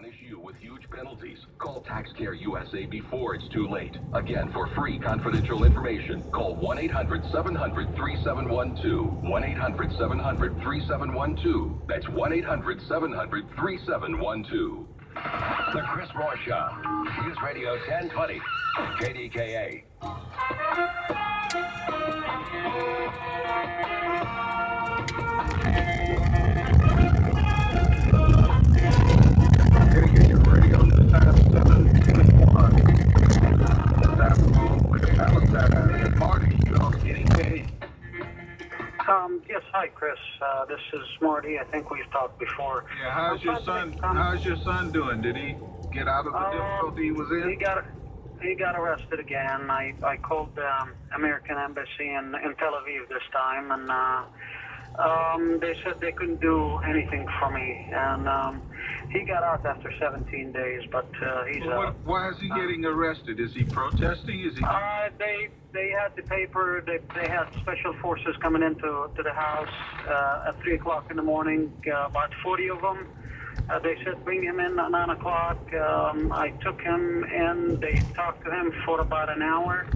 punish you with huge penalties. Call TaxCare USA before it's too late. Again, for free confidential information, call 1-800-700-3712. 1-800-700-3712. That's 1-800-700-3712. The Chris Moore Show. News Radio 1020. KDKA. Marty, yes, hi, Chris. This is Marty. I think we've talked before. Yeah, how's your son doing? Did he get out of the difficulty he was in? He got arrested again. I called the American Embassy in Tel Aviv this time, and they said they couldn't do anything for me. And he got out after 17 days, but he's out. Why is he getting arrested? Is he protesting? Is he? They had the paper. They had special forces coming into the house at 3 o'clock in the morning. About 40 of them. They said bring him in at 9 o'clock. I took him in. They talked to him for about an hour,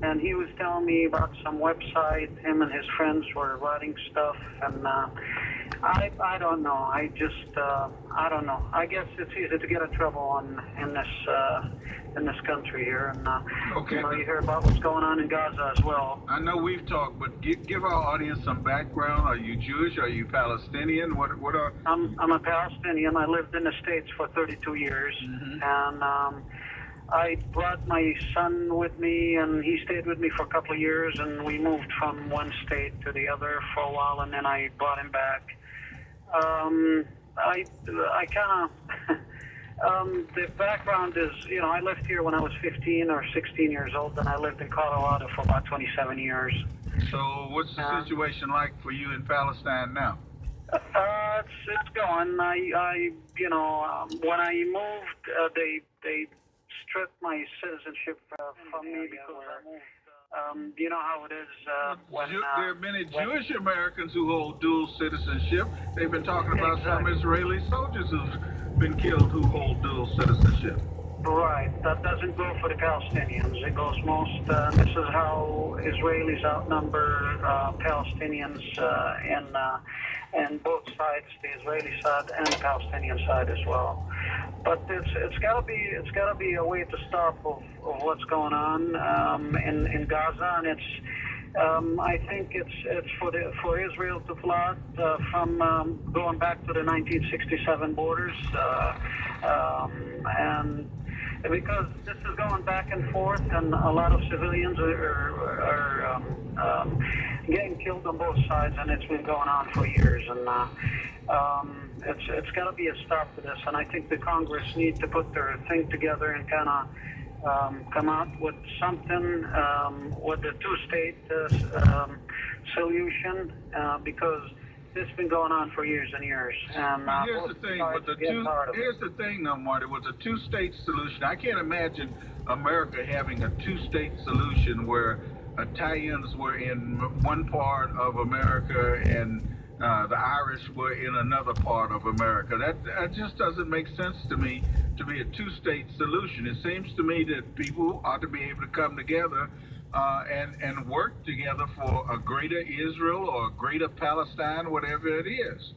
and he was telling me about some website. Him and his friends were writing stuff, and I don't know. I don't know. I guess it's easy to get in trouble in this country here, and okay, you hear about what's going on in Gaza as well. I know we've talked, but give our audience some background. Are you Jewish? Are you Palestinian? What are? I'm a Palestinian. I lived in the States for 32 years, and I brought my son with me, and he stayed with me for a couple of years, and we moved from one state to the other for a while, and then I brought him back. I kind of, the background is, I lived here when I was 15 or 16 years old, and I lived in Colorado for about 27 years. So what's the situation like for you in Palestine now? It's going. When I moved, they stripped my citizenship from me because I moved. You know how it is. There are many Jewish Americans who hold dual citizenship. They've been talking about some Israeli soldiers who've been killed who hold dual citizenship. Right. That doesn't go for the Palestinians. It goes this is how Israelis outnumber Palestinians in both sides, the Israeli side and the Palestinian side as well. But it's got to be a way to stop of what's going on in Gaza, and I think it's for Israel to flood from going back to the 1967 borders, and because this is going back and forth, and a lot of civilians are getting killed on both sides, and it's been going on for years, and it's got to be a stop to this, and I think the Congress need to put their thing together and kind of come out with something with the two-state solution, because this has been going on for years and years. And here's the thing, here's the thing, though, Marty, with a two-state solution, I can't imagine America having a two-state solution where Italians were in one part of America and the Irish were in another part of America. That just doesn't make sense to me to be a two-state solution. It seems to me that people ought to be able to come together and work together for a greater Israel or a greater Palestine, whatever it is.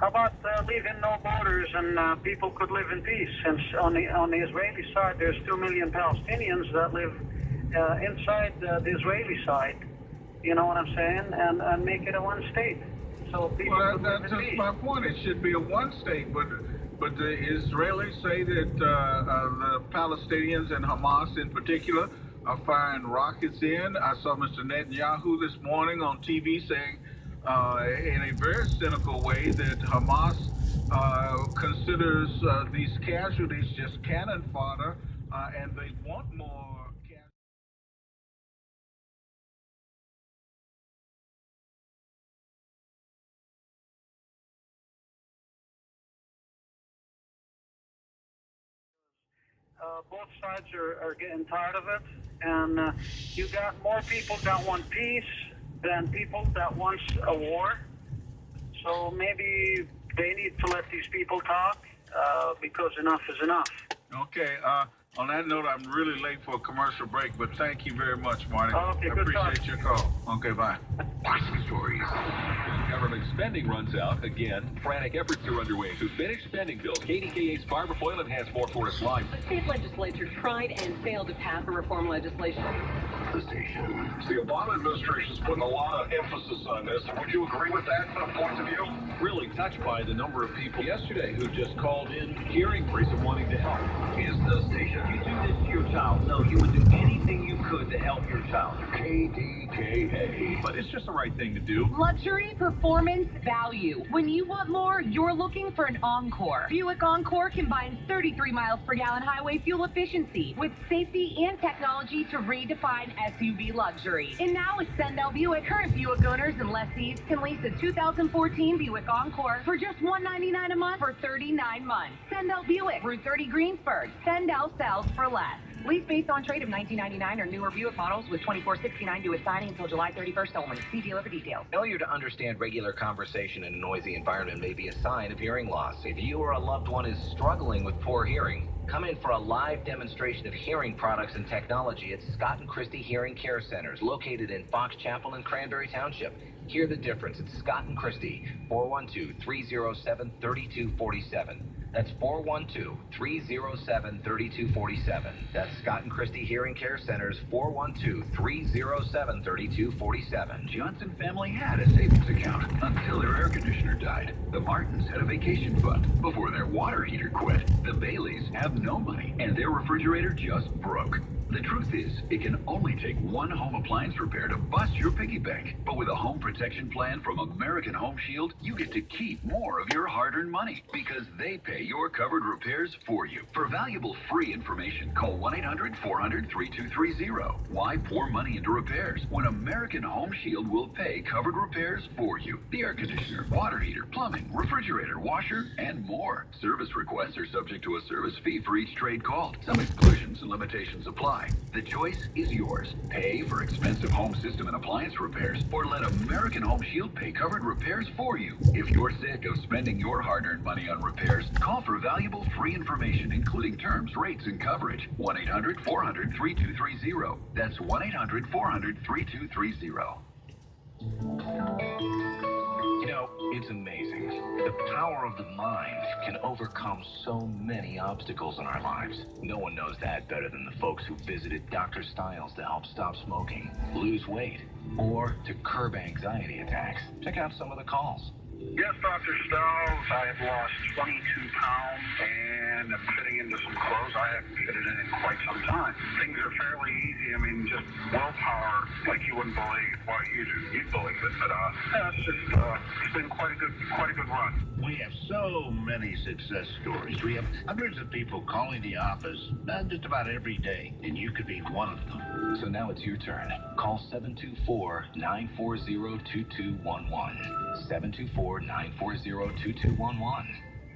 How about leaving no borders and people could live in peace? Since on the Israeli side, there's 2 million Palestinians that live inside the Israeli side. You know what I'm saying? And make it a one state. So people could live in peace. That's just my point. It should be a one state, but the Israelis say that the Palestinians and Hamas in particular are firing rockets in. I saw Mr. Netanyahu this morning on TV saying in a very cynical way that Hamas considers these casualties just cannon fodder, and they want more. Both sides are getting tired of it, and you got more people that want peace than people that wants a war. So maybe they need to let these people talk because enough is enough. Okay. On that note, I'm really late for a commercial break, but thank you very much, Marty. Okay, I good appreciate talk. your call. Okay, bye. Watching stories. Government spending runs out again. Frantic efforts are underway to finish spending bills. KDKA's Barbara Foylan has more for us live. The state legislature tried and failed to pass a reform legislation. The station. The Obama administration's putting a lot of emphasis on this. Would you agree with that point of view? Really touched by the number of people yesterday who just called in hearing reason wanting to help. Is the station. If you do this to your child, no, you would do anything you could to help your child. KDKA. But it's just the right thing to do. Luxury, performance, value. When you want more, you're looking for an Encore. Buick Encore combines 33 miles per gallon highway fuel efficiency with safety and technology to redefine SUV luxury. And now with Sendell Buick, current Buick owners and lessees can lease a 2014 Buick Encore for just $199 a month for 39 months. Sendell Buick, Route 30 Greensburg. Sendell sells for less. Lease based on trade of 1999 or newer Buick models with $24.69 due at signing until July 31st only. See dealer for details. Failure to understand regular conversation in a noisy environment may be a sign of hearing loss. If you or a loved one is struggling with poor hearing, come in for a live demonstration of hearing products and technology at Scott and Christie Hearing Care Centers, located in Fox Chapel and Cranberry Township. Hear the difference at Scott and Christie, 412-307-3247. That's 412-307-3247. That's Scott and Christie Hearing Care Centers, 412-307-3247. Johnson family had a savings account until their air conditioner died. The Martins had a vacation fund before their water heater quit. The Baileys have no money, and their refrigerator just broke. The truth is, it can only take one home appliance repair to bust your piggy bank. But with a home protection plan from American Home Shield, you get to keep more of your hard-earned money because they pay your covered repairs for you. For valuable free information, call 1-800-400-3230. Why pour money into repairs when American Home Shield will pay covered repairs for you? The air conditioner, water heater, plumbing, refrigerator, washer, and more. Service requests are subject to a service fee for each trade called. Some exclusions and limitations apply. The choice is yours. Pay for expensive home system and appliance repairs, or let American Home Shield pay covered repairs for you. If you're sick of spending your hard-earned money on repairs, call for valuable free information, including terms, rates, and coverage. 1-800-400-3230. That's 1-800-400-3230. You know, it's amazing. The power of the mind can overcome so many obstacles in our lives. No one knows that better than the folks who visited Dr. Stiles to help stop smoking, lose weight, or to curb anxiety attacks. Check out some of the calls. Yes, Dr. Stiles, I have lost 22 pounds and I'm fitting into some clothes I haven't fitted in quite some time. Things are fairly easy. I mean, just willpower, like you wouldn't believe. Well, you'd believe it, but it's been quite a good run. We have so many success stories. We have hundreds of people calling the office just about every day, and you could be one of them. So now it's your turn. Call 724-940-2211. 724-940-2211.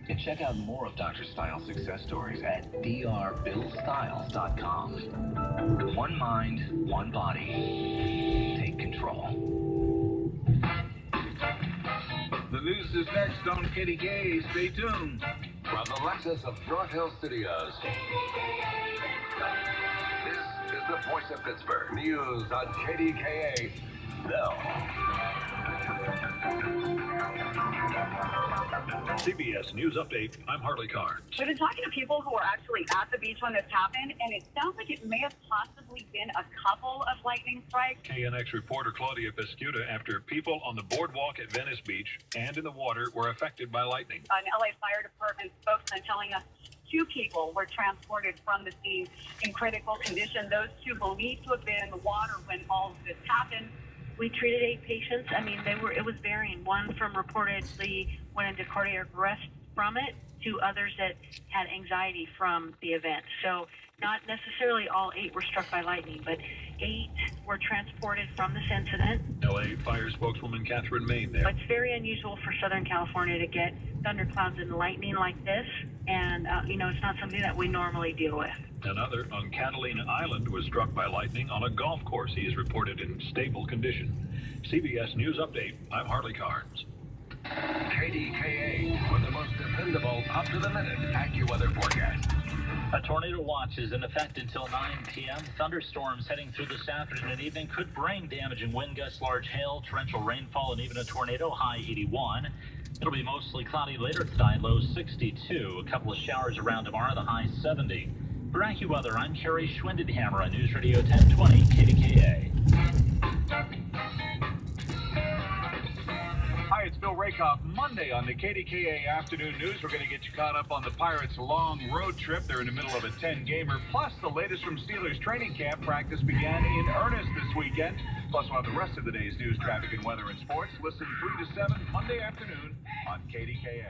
And check out more of Dr. Stiles' success stories at drbillstiles.com. One mind, one body. Take control. The news is next on KDKA. Stay tuned. From the Lexus of Short Hill Studios. This is the voice of Pittsburgh. News on KDKA. Now. CBS News Update. I'm Harley Carr. We've been talking to people who were actually at the beach when this happened, and it sounds like it may have possibly been a couple of lightning strikes. KNX reporter Claudia Pescuta after people on the boardwalk at Venice Beach and in the water were affected by lightning. An LA Fire Department spokesman telling us 2 people were transported from the scene in critical condition. Those 2 believed to have been in the water when all of this happened. We treated 8 patients. I mean, it was varying. One from reportedly went into cardiac arrest from it, 2 others that had anxiety from the event. So not necessarily all 8 were struck by lightning, but 8 were transported from this incident. LA Fire spokeswoman Catherine Main there. It's very unusual for Southern California to get thunderclouds and lightning like this, and it's not something that we normally deal with. Another on Catalina Island was struck by lightning on a golf course. He is reported in stable condition. CBS News Update. I'm Harley Carnes. KDKA with the most dependable up-to-the-minute AccuWeather forecast. A tornado watch is in effect until 9 p.m. Thunderstorms heading through this afternoon and evening could bring damaging wind gusts, large hail, torrential rainfall, and even a tornado, high 81. It'll be mostly cloudy later tonight, low 62. A couple of showers around tomorrow, the high 70. For AccuWeather, I'm Kerry Schwindenhammer on News Radio 1020 KDKA. Hi, it's Bill Rakoff. Monday on the KDKA Afternoon News, we're going to get you caught up on the Pirates' long road trip. They're in the middle of a 10-gamer. Plus, the latest from Steelers training camp. Practice began in earnest this weekend. Plus, we'll have the rest of the day's news, traffic, and weather and sports. Listen 3 to 7 Monday afternoon on KDKA.